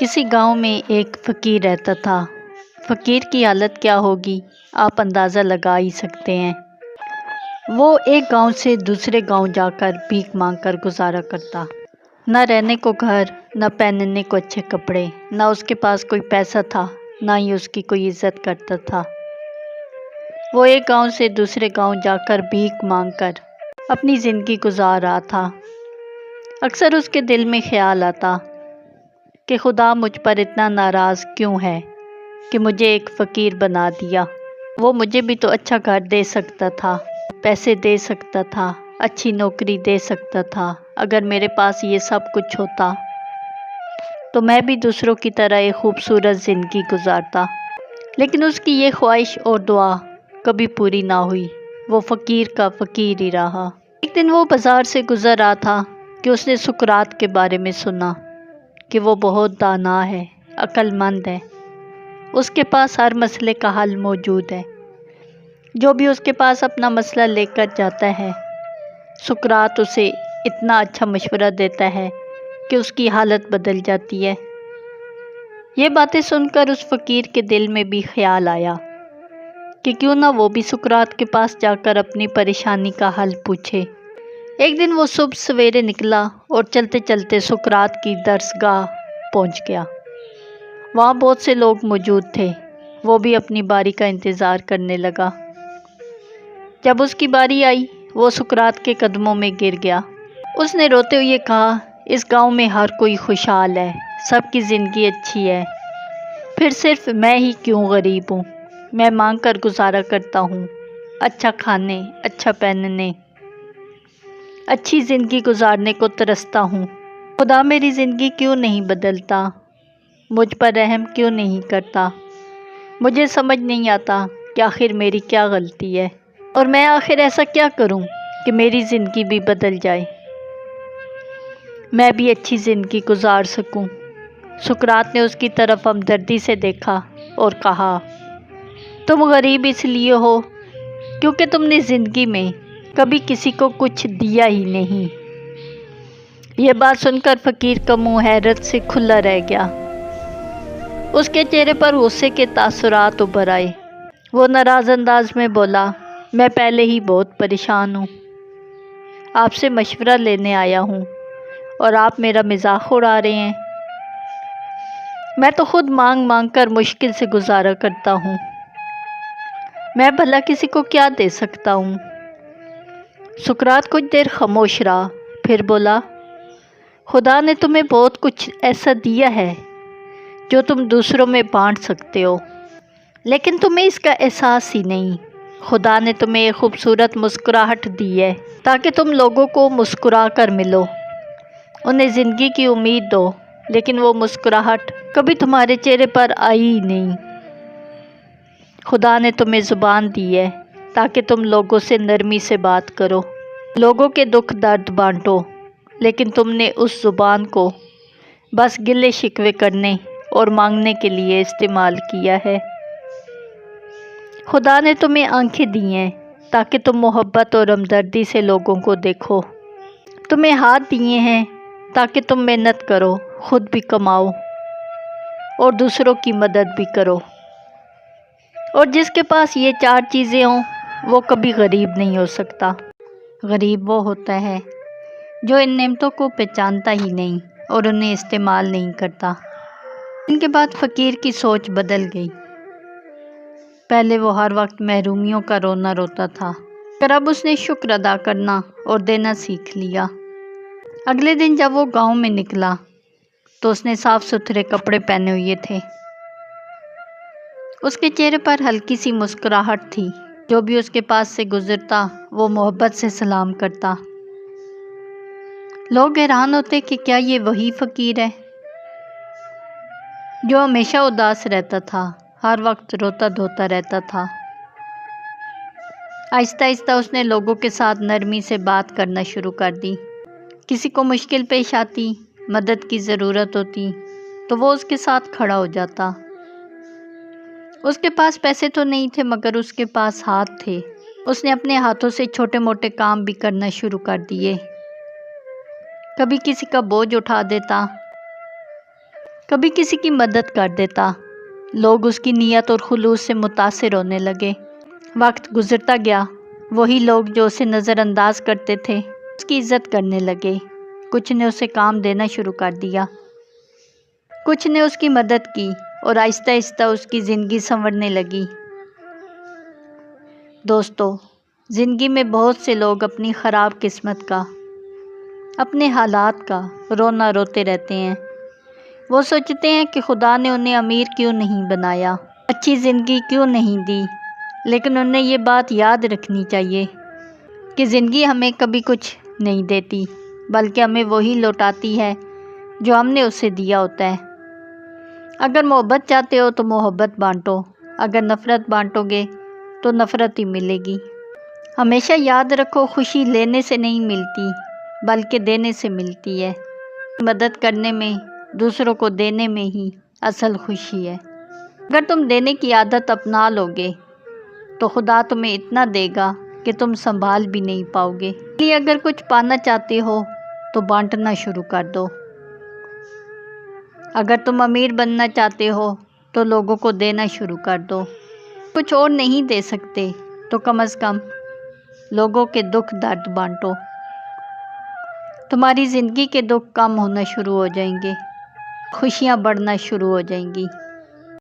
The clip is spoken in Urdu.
کسی گاؤں میں ایک فقیر رہتا تھا۔ فقیر کی حالت کیا ہوگی آپ اندازہ لگا ہی سکتے ہیں۔ وہ ایک گاؤں سے دوسرے گاؤں جا کر بھیک مانگ کر گزارا کرتا۔ نہ رہنے کو گھر، نہ پہننے کو اچھے کپڑے، نہ اس کے پاس کوئی پیسہ تھا، نہ ہی اس کی کوئی عزت کرتا تھا۔ وہ ایک گاؤں سے دوسرے گاؤں جا کر بھیک مانگ کر اپنی زندگی گزار رہا تھا۔ اکثر اس کے دل میں خیال آتا کہ خدا مجھ پر اتنا ناراض کیوں ہے کہ مجھے ایک فقیر بنا دیا۔ وہ مجھے بھی تو اچھا گھر دے سکتا تھا، پیسے دے سکتا تھا، اچھی نوکری دے سکتا تھا۔ اگر میرے پاس یہ سب کچھ ہوتا تو میں بھی دوسروں کی طرح ایک خوبصورت زندگی گزارتا۔ لیکن اس کی یہ خواہش اور دعا کبھی پوری نہ ہوئی۔ وہ فقیر کا فقیر ہی رہا۔ ایک دن وہ بازار سے گزر رہا تھا کہ اس نے سقراط کے بارے میں سنا کہ وہ بہت دانا ہے، عقل مند ہے۔ اس کے پاس ہر مسئلے کا حل موجود ہے۔ جو بھی اس کے پاس اپنا مسئلہ لے کر جاتا ہے، سقراط اسے اتنا اچھا مشورہ دیتا ہے کہ اس کی حالت بدل جاتی ہے۔ یہ باتیں سن کر اس فقیر کے دل میں بھی خیال آیا کہ کیوں نہ وہ بھی سقراط کے پاس جا کر اپنی پریشانی کا حل پوچھے۔ ایک دن وہ صبح سویرے نکلا اور چلتے چلتے سقراط کی درسگاہ پہنچ گیا۔ وہاں بہت سے لوگ موجود تھے۔ وہ بھی اپنی باری کا انتظار کرنے لگا۔ جب اس کی باری آئی، وہ سقراط کے قدموں میں گر گیا۔ اس نے روتے ہوئے کہا، اس گاؤں میں ہر کوئی خوشحال ہے، سب کی زندگی اچھی ہے، پھر صرف میں ہی کیوں غریب ہوں؟ میں مانگ کر گزارا کرتا ہوں، اچھا کھانے، اچھا پہننے، اچھی زندگی گزارنے کو ترستا ہوں۔ خدا میری زندگی کیوں نہیں بدلتا؟ مجھ پر رحم کیوں نہیں کرتا؟ مجھے سمجھ نہیں آتا کہ آخر میری کیا غلطی ہے، اور میں آخر ایسا کیا کروں کہ میری زندگی بھی بدل جائے، میں بھی اچھی زندگی گزار سکوں۔ سقراط نے اس کی طرف ہمدردی سے دیکھا اور کہا، تم غریب اس لیے ہو کیونکہ تم نے زندگی میں کبھی کسی کو کچھ دیا ہی نہیں۔ یہ بات سن کر فقیر کا منہ حیرت سے کھلا رہ گیا۔ اس کے چہرے پر غصے کے تاثرات ابھر آئے۔ وہ ناراض انداز میں بولا، میں پہلے ہی بہت پریشان ہوں، آپ سے مشورہ لینے آیا ہوں اور آپ میرا مذاق اڑا رہے ہیں۔ میں تو خود مانگ مانگ کر مشکل سے گزارا کرتا ہوں، میں بھلا کسی کو کیا دے سکتا ہوں؟ سقراط کچھ دیر خاموش رہا، پھر بولا، خدا نے تمہیں بہت کچھ ایسا دیا ہے جو تم دوسروں میں بانٹ سکتے ہو، لیکن تمہیں اس کا احساس ہی نہیں۔ خدا نے تمہیں ایک خوبصورت مسکراہٹ دی ہے تاکہ تم لوگوں کو مسکرا کر ملو، انہیں زندگی کی امید دو، لیکن وہ مسکراہٹ کبھی تمہارے چہرے پر آئی ہی نہیں۔ خدا نے تمہیں زبان دی ہے تاکہ تم لوگوں سے نرمی سے بات کرو، لوگوں کے دکھ درد بانٹو، لیکن تم نے اس زبان کو بس گلے شکوے کرنے اور مانگنے کے لیے استعمال کیا ہے۔ خدا نے تمہیں آنکھیں دی ہیں تاکہ تم محبت اور ہمدردی سے لوگوں کو دیکھو، تمہیں ہاتھ دیے ہیں تاکہ تم محنت کرو، خود بھی کماؤ اور دوسروں کی مدد بھی کرو۔ اور جس کے پاس یہ چار چیزیں ہوں وہ کبھی غریب نہیں ہو سکتا۔ غریب وہ ہوتا ہے جو ان نعمتوں کو پہچانتا ہی نہیں اور انہیں استعمال نہیں کرتا۔ ان کے بعد فقیر کی سوچ بدل گئی۔ پہلے وہ ہر وقت محرومیوں کا رونا روتا تھا، پر اب اس نے شکر ادا کرنا اور دینا سیکھ لیا۔ اگلے دن جب وہ گاؤں میں نکلا تو اس نے صاف ستھرے کپڑے پہنے ہوئے تھے۔ اس کے چہرے پر ہلکی سی مسکراہٹ تھی۔ جو بھی اس کے پاس سے گزرتا وہ محبت سے سلام کرتا۔ لوگ حیران ہوتے کہ کیا یہ وہی فقیر ہے جو ہمیشہ اداس رہتا تھا، ہر وقت روتا دھوتا رہتا تھا۔ آہستہ آہستہ اس نے لوگوں کے ساتھ نرمی سے بات کرنا شروع کر دی۔ کسی کو مشکل پیش آتی، مدد کی ضرورت ہوتی تو وہ اس کے ساتھ کھڑا ہو جاتا۔ اس کے پاس پیسے تو نہیں تھے مگر اس کے پاس ہاتھ تھے۔ اس نے اپنے ہاتھوں سے چھوٹے موٹے کام بھی کرنا شروع کر دیے۔ کبھی کسی کا بوجھ اٹھا دیتا، کبھی کسی کی مدد کر دیتا، لوگ اس کی نیت اور خلوص سے متاثر ہونے لگے۔ وقت گزرتا گیا، وہی لوگ جو اسے نظر انداز کرتے تھے اس کی عزت کرنے لگے۔ کچھ نے اسے کام دینا شروع کر دیا، کچھ نے اس کی مدد کی، اور آہستہ آہستہ اس کی زندگی سنورنے لگی۔ دوستو، زندگی میں بہت سے لوگ اپنی خراب قسمت کا، اپنے حالات کا رونا روتے رہتے ہیں۔ وہ سوچتے ہیں کہ خدا نے انہیں امیر کیوں نہیں بنایا، اچھی زندگی کیوں نہیں دی، لیکن انہیں یہ بات یاد رکھنی چاہیے کہ زندگی ہمیں کبھی کچھ نہیں دیتی، بلکہ ہمیں وہی لوٹاتی ہے جو ہم نے اسے دیا ہوتا ہے۔ اگر محبت چاہتے ہو تو محبت بانٹو، اگر نفرت بانٹو گے تو نفرت ہی ملے گی۔ ہمیشہ یاد رکھو، خوشی لینے سے نہیں ملتی بلکہ دینے سے ملتی ہے۔ مدد کرنے میں، دوسروں کو دینے میں ہی اصل خوشی ہے۔ اگر تم دینے کی عادت اپنا لوگے تو خدا تمہیں اتنا دے گا کہ تم سنبھال بھی نہیں پاؤ گے۔ اس لیے اگر کچھ پانا چاہتے ہو تو بانٹنا شروع کر دو۔ اگر تم امیر بننا چاہتے ہو تو لوگوں کو دینا شروع کر دو۔ کچھ اور نہیں دے سکتے تو کم از کم لوگوں کے دکھ درد بانٹو۔ تمہاری زندگی کے دکھ کم ہونا شروع ہو جائیں گے، خوشیاں بڑھنا شروع ہو جائیں گی۔